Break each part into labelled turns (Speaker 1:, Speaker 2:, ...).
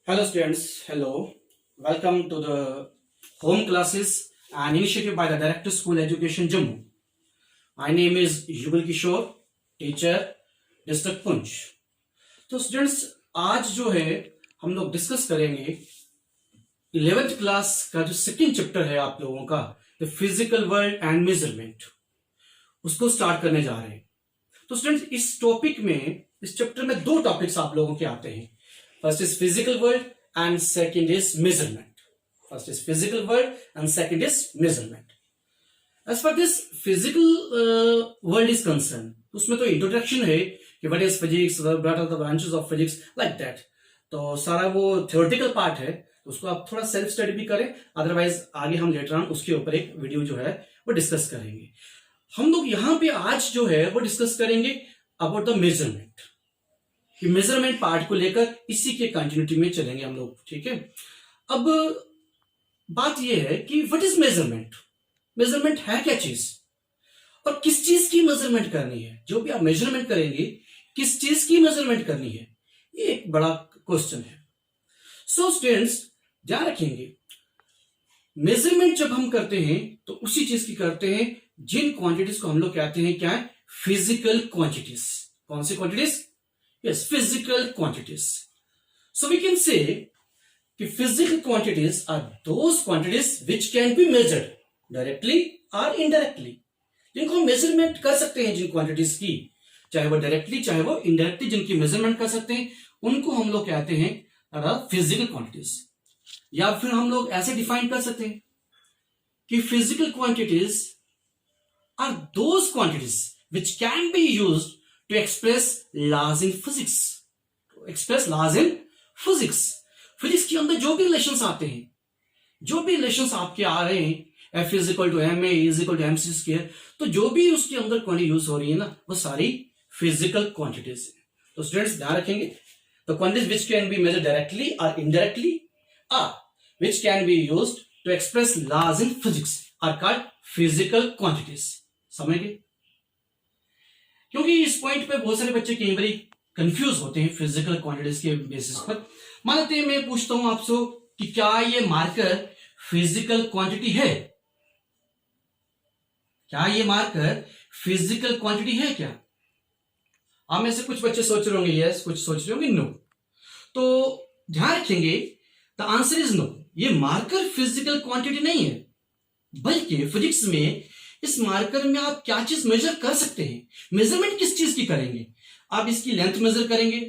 Speaker 1: Hello students, hello. Welcome to the home classes and initiative by the Director School Education Jammu. My name is Yugal Kishore, teacher, district Punch. तो students आज जो है हम लोग discuss करेंगे 11th class का जो second chapter है आप लोगों का the physical world and measurement, उसको स्टार्ट करने जा रहे हैं। तो स्टूडेंट्स इस टॉपिक में, इस चैप्टर में दो टॉपिक्स आप लोगों के आते हैं। First is physical world and second is measurement. First is physical world and second is measurement. As far as physical world is concerned, उसमें तो introduction है कि what is physics, what are the branches of physics, like that. तो सारा वो theoretical part है, उसको आप थोड़ा self study भी करें, otherwise आगे हम later on उसके ऊपर एक वीडियो जो है वो डिस्कस करेंगे। हम लोग यहाँ पे आज जो है वो डिस्कस करेंगे about the measurement. कि मेजरमेंट पार्ट को लेकर इसी के कंटिन्यूटी में चलेंगे हम लोग, ठीक है। अब बात यह है कि व्हाट इज मेजरमेंट, मेजरमेंट है क्या चीज और किस चीज की मेजरमेंट करनी है। जो भी आप मेजरमेंट करेंगे किस चीज की मेजरमेंट करनी है, ये एक बड़ा क्वेश्चन है। सो स्टूडेंट्स ध्यान रखेंगे, मेजरमेंट जब हम करते हैं तो उसी चीज की करते हैं जिन क्वांटिटीज को हम लोग कहते हैं क्या है, फिजिकल क्वांटिटीज। कौन सी quantities? Yes, physical quantities. So we can say that physical quantities are those quantities which can be measured directly or indirectly. जिनको हम मेजरमेंट कर सकते हैं, जिन क्वांटिटीज की, चाहे वो डायरेक्टली चाहे वो इनडायरेक्टली जिनकी मेजरमेंट कर सकते हैं, उनको हम लोग कहते हैं फिजिकल क्वांटिटीज। या फिर हम लोग ऐसे डिफाइन कर सकते हैं कि physical quantities are those quantities which can be used to express laws in physics. To express laws in physics. Physics के अंदर जो भी रिलेशंस आते हैं, जो भी रिलेशंस आपके आ रहे हैं, F is equal to m a is equal to m c square, तो जो भी उसके अंदर क्वांटिटी यूज हो रही है ना, वो सारी फिजिकल क्वांटिटीज है। तो स्टूडेंट्स ध्यान रखेंगे, the quantities which can be measured directly और इनडायरेक्टली और which can be used to express laws in physics are called physical quantities. समझ गए? क्योंकि इस पॉइंट पे बहुत सारे बच्चे कई बार कंफ्यूज होते हैं फिजिकल क्वांटिटीज के बेसिस पर। मान लेते हैं मैं पूछता हूं आपसे कि क्या ये मार्कर फिजिकल क्वांटिटी है? क्या ये मार्कर फिजिकल क्वांटिटी है क्या? आप में से कुछ बच्चे सोच रहे होंगे यस, कुछ सोच रहे होंगे नो। तो ध्यान रखेंगे, द आंसर इज नो। ये मार्कर फिजिकल क्वांटिटी नहीं है, बल्कि फिजिक्स में इस मार्कर में आप क्या चीज मेजर कर सकते हैं। मेजरमेंट किस चीज की करेंगे? आप इसकी लेंथ मेजर करेंगे,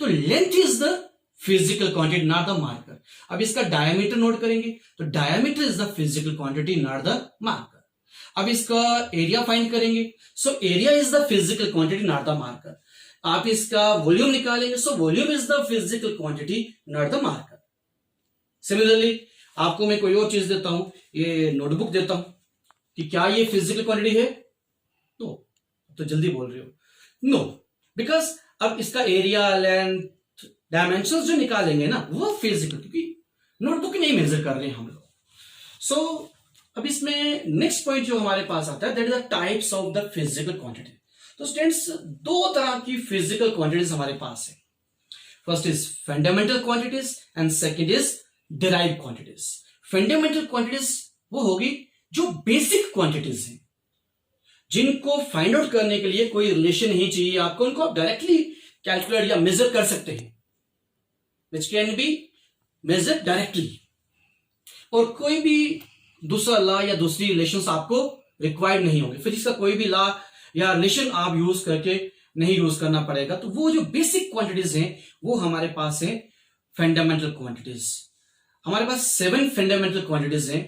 Speaker 1: तो length is the physical quantity not the marker. अब इसका डायमीटर नोट करेंगे, तो diameter is the physical quantity not the marker. अब इसका एरिया फाइंड करेंगे, so area is the physical quantity not the marker. आप इसका वॉल्यूम निकालेंगे, so volume is the physical quantity not the marker. Similarly आपको मैं कोई और चीज देता हूं, ये नोटबुक देता हूं, कि क्या ये फिजिकल क्वांटिटी है? नो। तो जल्दी बोल रहे हो नो, बिकॉज अब इसका एरिया, लेंथ, डायमेंशंस जो निकालेंगे ना, वो फिजिकल, क्योंकि नोटबुक नहीं मेजर कर रहे हैं हम लोग। सो अब इसमें नेक्स्ट पॉइंट जो हमारे पास आता है, that is the types of the physical quantity. तो स्टूडेंट्स दो तरह की फिजिकल क्वांटिटीज हमारे पास है। First is fundamental quantities and second is derived quantities. Fundamental quantities वो होगी जो बेसिक क्वांटिटीज हैं, जिनको फाइंड आउट करने के लिए कोई रिलेशन नहीं चाहिए आपको, उनको आप डायरेक्टली कैलकुलेट या मेजर कर सकते हैं, which can be measure directly. और कोई भी दूसरा लॉ या दूसरी रिलेशंस आपको रिक्वायर्ड नहीं होंगे। फिजिक्स का कोई भी लॉ या रिलेशन आप यूज करके नहीं यूज करना पड़ेगा। तो वो जो बेसिक क्वांटिटीज हैं वो हमारे पास है फंडामेंटल क्वांटिटीज। हमारे पास 7 फंडामेंटल क्वांटिटीज हैं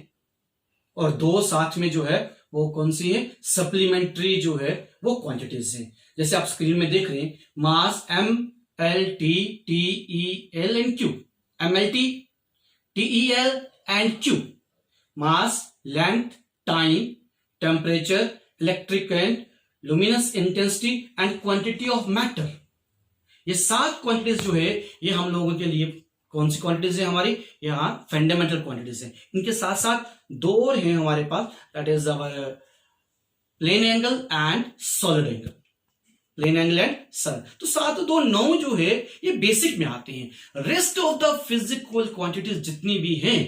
Speaker 1: और 2 साथ में जो है वो कौन सी है, सप्लीमेंट्री जो है वो क्वांटिटीज हैं। जैसे आप स्क्रीन में देख रहे हैं, मास M L T T E L and Q, MLT TEL and Q, mass, length, time, temperature, electric current, luminous intensity and quantity of matter. ये 7 क्वांटिटीज जो है ये हम लोगों के लिए कौन सी क्वांटिटीज है हमारी, यहाँ फंडामेंटल क्वांटिटीज है। इनके साथ साथ 2 और हैं हमारे पास, that is our plane angle and solid angle. Plane angle and sun. तो 7 2 9 जो है ये बेसिक में आते हैं। Rest of the physical quantities जितनी भी हैं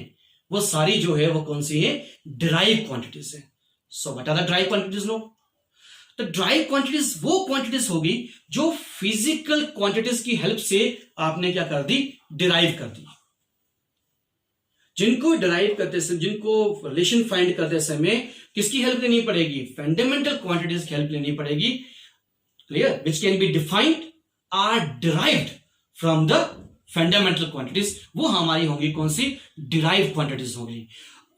Speaker 1: वो सारी जो है वो कौन सी है, डिराइव क्वांटिटीज है। So what are the drive quantities no? तो ड्राइव क्वांटिटीज वो क्वांटिटीज होगी जो फिजिकल क्वांटिटीज की हेल्प से आपने क्या कर दी, डिराइव कर दी। जिनको डिराइव करते समय, जिनको रिलेशन फाइंड करते समय किसकी हेल्प लेनी पड़ेगी, फंडामेंटल क्वांटिटीज की हेल्प लेनी पड़ेगी। Clear? Which can be defined or derived from the fundamental quantities, वो हमारी होंगी कौन सी, डिराइव क्वांटिटीज होंगी।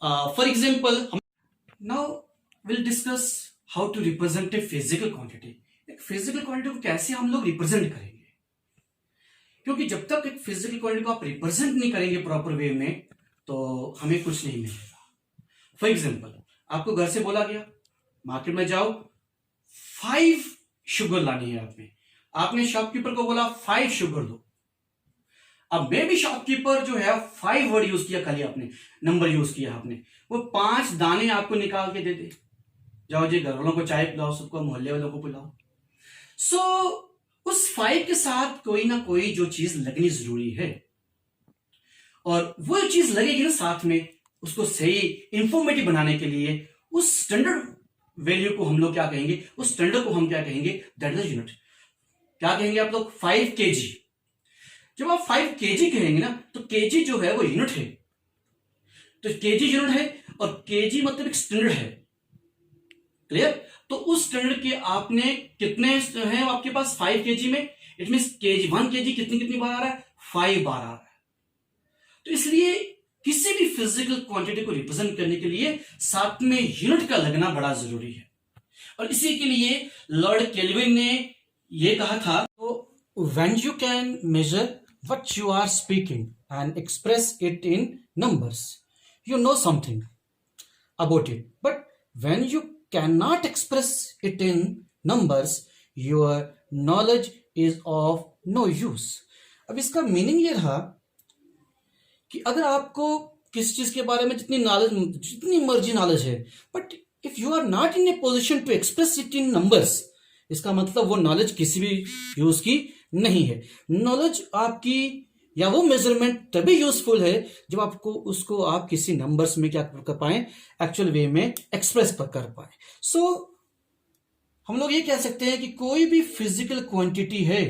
Speaker 1: For example now will discuss how to represent a physical quantity. एक फिजिकल क्वांटिटी को कैसे हम लोग रिप्रेजेंट करेंगे, क्योंकि जब तक एक फिजिकल क्वांटिटी को आप रिप्रेजेंट नहीं करेंगे प्रॉपर वे में तो हमें कुछ नहीं मिलेगा। फॉर एग्जाम्पल आपको घर से बोला गया मार्केट में जाओ 5 शुगर लानी है आपने शॉपकीपर को बोला 5 शुगर दो। अब मैं भी शॉपकीपर जो है 5 वर्ड यूज किया, खाली आपने नंबर यूज किया, आपने वो 5 दाने आपको निकाल के दे दे, जाओ जी घर वालों को चाय पिलाओ, सबको मोहल्ले वालों को पिलाओ। सो उस 5 के साथ कोई ना कोई जो चीज लगनी जरूरी है, और वो चीज लगेगी ना साथ में, उसको सही इंफॉर्मेटिव बनाने के लिए उस स्टैंडर्ड वैल्यू को हम लोग क्या कहेंगे, उस स्टैंडर्ड को हम क्या कहेंगे, दैट इज यूनिट। क्या कहेंगे आप लोग, 5 kg। जब आप 5 kg कहेंगे ना तो kg जो है वो यूनिट है, तो kg यूनिट है और kg मतलब एक स्टैंडर्ड है। क्लियर? तो उस स्टैंडर्ड के आपने कितने हैं आपके पास 5 kg में, इट मीन kg 1 kg कितनी बार आ रहा है, 5 बार आ रहा है। तो इसलिए किसी भी फिजिकल क्वांटिटी को रिप्रेजेंट करने के लिए साथ में यूनिट का लगना बड़ा जरूरी है, और इसी के लिए लॉर्ड केल्विन ने यह कहा था, तो when you can measure what you are speaking and express it in numbers, you know something about it, but when you can not express it in numbers, your knowledge is of no use. अब इसका meaning ये रहा कि अगर आपको किस चीज के बारे में जितनी मर्जी नॉलेज है, but if you are not in a position to express it in numbers, इसका मतलब वो नॉलेज किसी भी यूज की नहीं है। नॉलेज आपकी या वो मेजरमेंट तभी यूजफुल है जब आपको उसको आप किसी नंबर्स में क्या कर पाए, एक्चुअल वे में एक्सप्रेस कर पाए। सो हम लोग ये कह सकते हैं कि कोई भी फिजिकल क्वांटिटी है,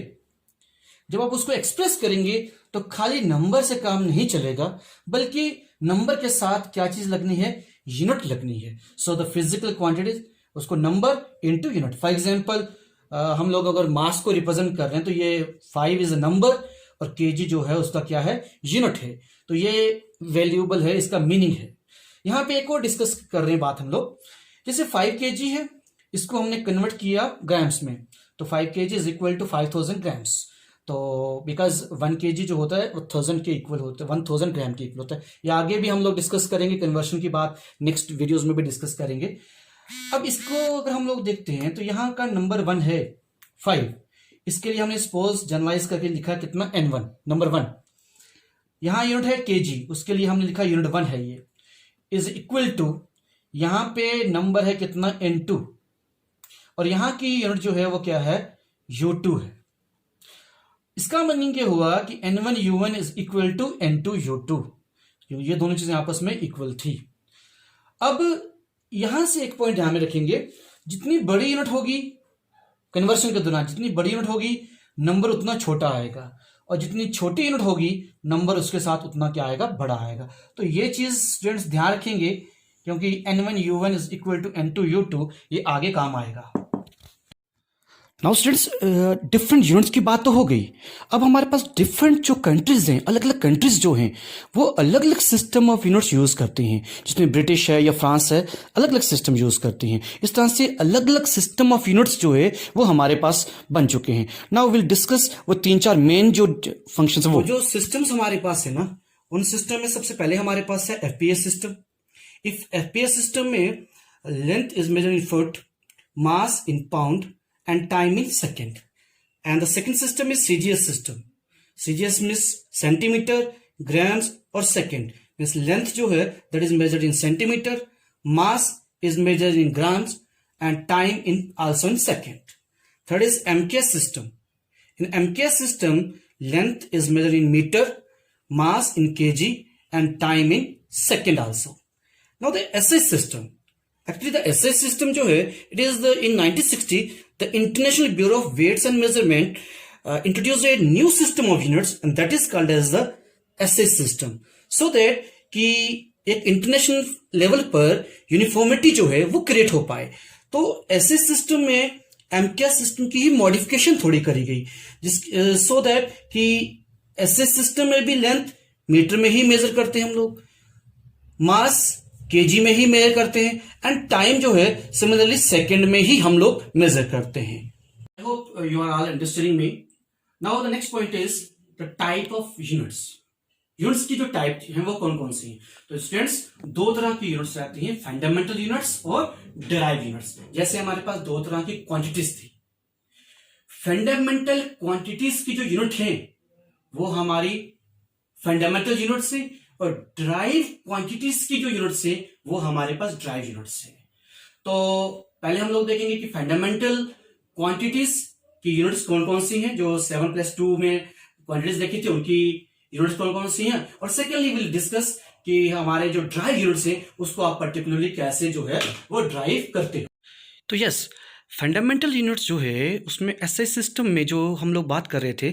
Speaker 1: जब आप उसको एक्सप्रेस करेंगे तो खाली नंबर से काम नहीं चलेगा, बल्कि नंबर के साथ क्या चीज लगनी है, यूनिट लगनी है। सो द फिजिकल क्वांटिटीज, उसको number into unit. For example हम लोग अगर मास को रिप्रेजेंट कर रहे हैं तो ये 5 इज अ नंबर और kg जो है उसका क्या है, यूनिट है। तो ये वैल्यूएबल है, इसका मीनिंग है। यहां पे एक और डिस्कस कर रहे हैं बात हम लोग, जैसे 5 kg है, इसको हमने कन्वर्ट किया ग्राम्स में, तो 5 kg is equal to 5000 grams. तो बिकॉज 1 kg जो होता है वो 1000 के इक्वल होता है, 1000 ग्राम के इक्वल होता है। या आगे भी हम लोग डिस्कस करेंगे कन्वर्शन की बात, नेक्स्ट वीडियोस में भी डिस्कस करेंगे। अब इसको अगर हम लोग देखते हैं तो यहाँ का नंबर 1 है 5, इसके लिए हमने सपोज जनरलाइज करके लिखा कितना, n1 नंबर 1। यहाँ यूनिट है kg, उसके लिए हमने लिखा यूनिट 1 है, ये इज इक्वल टू, यहाँ पे नंबर है कितना, n2, और यहाँ की यूनिट जो है वो क्या है, u2 है। इसका मीनिंग ये हुआ कि n1 u1 is equal to n2 u2, ये दोनों चीजें आपस में इक्वल थी। अब यहां से एक पॉइंट ध्यान में रखेंगे, जितनी बड़ी यूनिट होगी कन्वर्शन के दौरान, जितनी बड़ी यूनिट होगी नंबर उतना छोटा आएगा, और जितनी छोटी यूनिट होगी नंबर उसके साथ उतना क्या आएगा, बड़ा आएगा। तो ये चीज स्टूडेंट्स ध्यान रखेंगे, क्योंकि n1 u1 is equal to n2 u2 ये आगे काम आएगा। नाउ स्टूडेंट्स, डिफरेंट यूनिट्स की बात तो हो गई। अब हमारे पास डिफरेंट जो कंट्रीज हैं, अलग अलग कंट्रीज जो हैं वो अलग अलग सिस्टम ऑफ यूनिट्स यूज करती हैं, जिसमें ब्रिटिश है या फ्रांस है, अलग अलग सिस्टम यूज करती हैं। इस तरह से अलग अलग सिस्टम ऑफ यूनिट्स जो है वो हमारे पास बन चुके हैं। नाउ विल डिस्कस वो 3-4 मेन जो फंक्शंस हैं, वो जो सिस्टम्स हमारे पास है ना, उन सिस्टम में सबसे पहले हमारे पास है FPS system. If FPS system में length is measured in foot, mass in pound and time in second. And the second system is CGS system. CGS means centimeter, grams और second. Means length जो है that is measured in centimeter, mass is measured in grams and time in also in second. Third is MKS system. In MKS system, length is measured in meter, mass in kg, and time in second also. Now the SI system. Actually the SI system जो है, it is in 1960 the International Bureau of Weights and Measurement introduced a new system of units and that is called as the SI system. So that कि एक international level पर uniformity जो है वो create हो पाए. तो ऐसे सिस्टम में एमकेएस सिस्टम की ही मॉडिफिकेशन थोड़ी करी गई, जिस सो दैट कि ऐसे सिस्टम में भी लेंथ मीटर में ही मेजर करते हैं हम लोग, मास केजी में ही मेजर करते हैं, एंड टाइम जो है सिमिलरली सेकंड में ही हम लोग मेजर करते हैं. I hope you are all understanding me. Now the next point is the type of units. Units की जो टाइप हैं वो कौन कौन सी हैं? तो स्टूडेंट्स दो तरह की यूनिट्स रहती हैं, फंडामेंटल यूनिट्स और डिराइव यूनिट्स. जैसे हमारे पास दो तरह की क्वांटिटीज थी. फंडामेंटल क्वांटिटीज की जो यूनिट है वो हमारी फंडामेंटल यूनिट्स है, और डिराइव क्वांटिटीज की जो यूनिट्स है वो हमारे पास डिराइव यूनिट्स है. तो पहले हम लोग देखेंगे कि फंडामेंटल क्वांटिटीज की यूनिट्स कौन कौन सी हैं. जो 7+2 में क्वांटिटीज देखी थी उनकी यूनिट्स कौन कौन सी हैं, और सेकेंडली विल डिस्कस कि हमारे जो ड्राइव यूनिट्स हैं उसको आप पर्टिकुलरली कैसे जो है वो ड्राइव करते हैं. तो यस, फंडामेंटल यूनिट्स जो है उसमें एसआई सिस्टम में जो हम लोग बात कर रहे थे,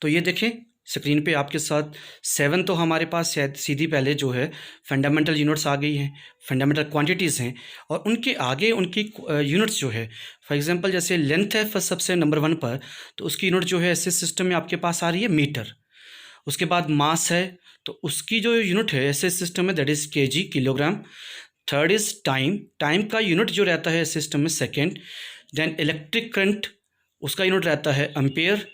Speaker 1: तो ये देखें स्क्रीन पे आपके साथ 7 तो हमारे पास सीधी पहले जो है फंडामेंटल यूनिट्स आ गई हैं, फंडामेंटल क्वांटिटीज़ हैं, और उनके आगे उनकी यूनिट्स जो है, फॉर एग्जांपल जैसे लेंथ है फर्स्ट सबसे नंबर 1 पर, तो उसकी यूनिट जो है एसआई सिस्टम में आपके पास आ रही है मीटर. उसके बाद मास है तो उसकी जो यूनिट है एसआई सिस्टम में that is KG, kilogram. Third is time. Time का यूनिट जो रहता है सिस्टम में सेकेंड. देन इलेक्ट्रिक करंट, उसका यूनिट रहता है एम्पेयर.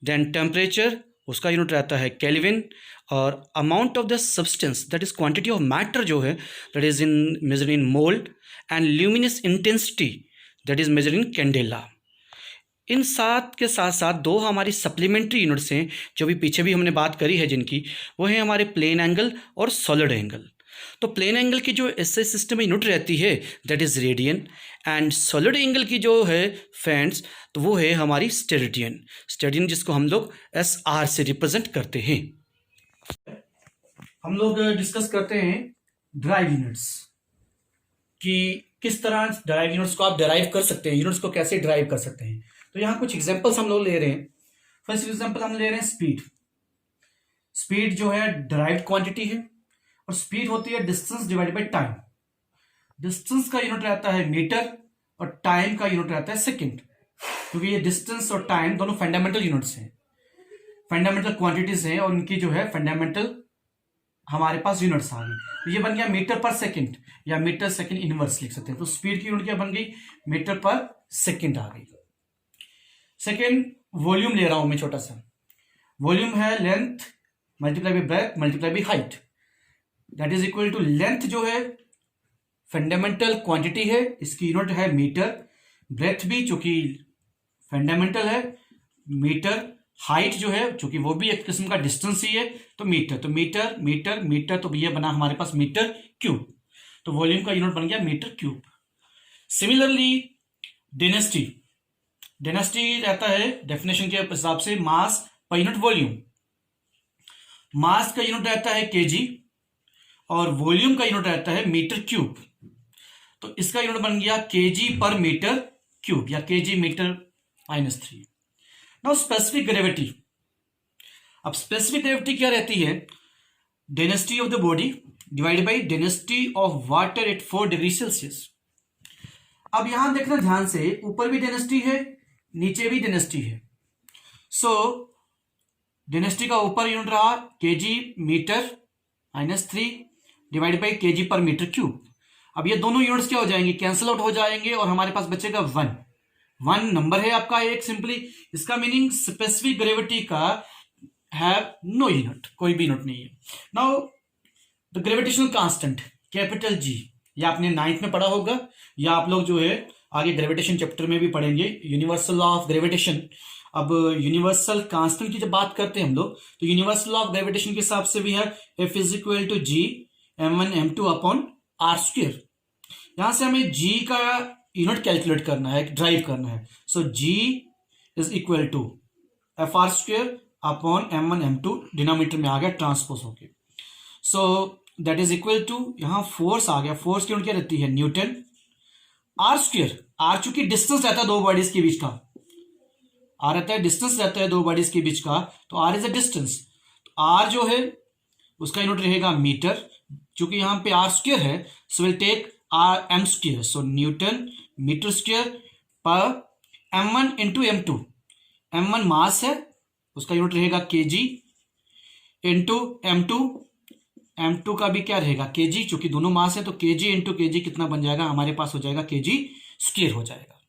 Speaker 1: देन टेम्परेचर, उसका यूनिट रहता है केल्विन. और amount of the substance that is quantity of matter जो है that is in measure in mould. And luminous intensity that is measure in candela. इन सात के साथ साथ दो हमारी सप्लीमेंट्री यूनिट्स हैं जो भी पीछे भी हमने बात करी है जिनकी, वो है हमारे प्लेन एंगल और सॉलिड एंगल. तो प्लेन एंगल की जो एसआई सिस्टम में यूनिट रहती है that is radian, and solid angle की जो है फ्रेंड्स तो वो है हमारी स्टेरेडियन. स्टेरेडियन जिसको हम लोग SR से रिप्रेजेंट करते हैं. हम लोग डिस्कस करते हैं ड्राइव यूनिट्स कि किस तरह ड्राइव यूनिट्स को आप डिराइव कर सकते हैं, यूनिट्स को कैसे ड्राइव कर सकते हैं. तो यहाँ कुछ एग्जांपल्स हम लोग ले रहे हैं. फर्स्ट एग्जांपल हम ले रहे हैं स्पीड. स्पीड जो है डिराइव्ड क्वांटिटी है, और स्पीड होती है distance divided by time. Distance का यूनिट रहता है मीटर और टाइम का यूनिट रहता है सेकंड, क्योंकि ये डिस्टेंस और टाइम दोनों फंडामेंटल यूनिट्स हैं, फंडामेंटल क्वांटिटीज हैं, और उनकी जो है फंडामेंटल हमारे पास यूनिट्स आ गई. तो ये बन गया मीटर पर सेकंड या मीटर सेकंड इनवर्स लिख सकते हैं. तो स्पीड की यूनिट क्या बन गई? मीटर पर सेकंड आ गई. सेकेंड वॉल्यूम ले रहा हूं मैं, छोटा सा वॉल्यूम है length multiply by breadth multiply by height, that is equal to length जो है फंडामेंटल क्वांटिटी है, इसकी यूनिट है मीटर. ब्रेथ भी चूंकि फंडामेंटल है मीटर. हाइट जो है चूंकि वो भी एक किस्म का डिस्टेंस ही है तो मीटर. तो मीटर मीटर मीटर, तो ये बना हमारे पास मीटर क्यूब. तो वॉल्यूम का यूनिट बन गया metre cube. Similarly density, density रहता है डेफिनेशन के हिसाब से मास पर यूनिट वॉल्यूम. मास का यूनिट रहता है केजी और वॉल्यूम का यूनिट रहता है मीटर क्यूब. तो इसका यूनिट बन गया केजी पर मीटर क्यूब या KG metre -3. Now specific gravity. अब स्पेसिफिक ग्रेविटी क्या रहती है? Density of the body divided by density of water at 4 degree Celsius. अब यहां देखना ध्यान से, ऊपर भी डेंसिटी है नीचे भी डेंसिटी है. सो डेंसिटी का ऊपर यूनिट रहा KG metre -3 divide by KG per metre cube. अब ये दोनों यूनिट्स क्या हो जाएंगे? कैंसिल आउट हो जाएंगे और हमारे पास बचेगा 1 नंबर है आपका एक. सिंपली इसका मीनिंग स्पेसिफिक ग्रेविटी का हैव नो यूनिट, कोई भी यूनिट नहीं है. Now the gravitational constant capital G, या आपने 9th में पढ़ा होगा या आप लोग जो है आगे ग्रेविटेशन चैप्टर में भी पढ़ेंगे, यूनिवर्सल लॉ ऑफ ग्रेविटेशन. अब यूनिवर्सल कांस्टेंट की जब बात करते हैं हम लोग तो यूनिवर्सल लॉ ऑफ ग्रेविटेशन के हिसाब से भी है F is equal to G m1 m2 upon r². यहां से हमें G का यूनिट कैलकुलेट करना है, ड्राइव करना है. So G is equal to F R square upon m1 m2 denominator में आ गया ट्रांसपोज होके। So that is equal to, यहां फोर्स आ गया, फोर्स की यूनिट क्या रहती है न्यूटन, आर स्क्वेयर, आर चूंकि डिस्टेंस रहता है दो बॉडीज के बीच का, आर रहता है डिस्टेंस रहता है दो बॉडीज के बीच का, तो R is a distance, R जो है उसका यूनिट रहेगा मीटर, चूंकि यहां पे आर स्क्वेयर है so will take R M square, so newton metre square per m1 into m2, m1 मास है उसका यूनिट रहेगा केजी, इंटू m2, m2 का भी क्या रहेगा केजी, चूंकि दोनों मास है तो केजी इंटू केजी कितना बन जाएगा हमारे पास हो जाएगा केजी स्क्वेयर हो जाएगा।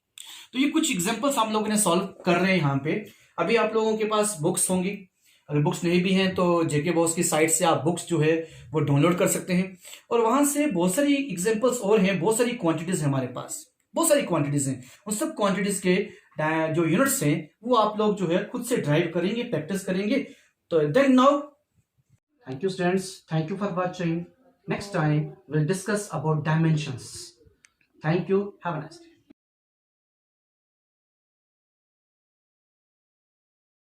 Speaker 1: तो ये कुछ एग्जांपल्स हम लोगों ने सॉल्व कर रहे हैं यहाँ पे। अभी आप लोगों के पास बुक्स होंगी, अगर बुक्स नहीं भी हैं तो जेके बॉस की साइट से आप बुक्स जो है वो डाउनलोड कर सकते हैं, और वहां से बहुत सारी एग्जांपल्स और हैं, बहुत सारी क्वांटिटीज है हमारे पास, बहुत सारी क्वांटिटीज हैं, उन सब क्वांटिटीज के जो यूनिट्स हैं वो आप लोग जो है खुद से ड्राइव करेंगे, प्रैक्टिस करेंगे। तो then now thank you students, thank you for watching. Next time we'll discuss about dimensions. Thank you, have a nice day.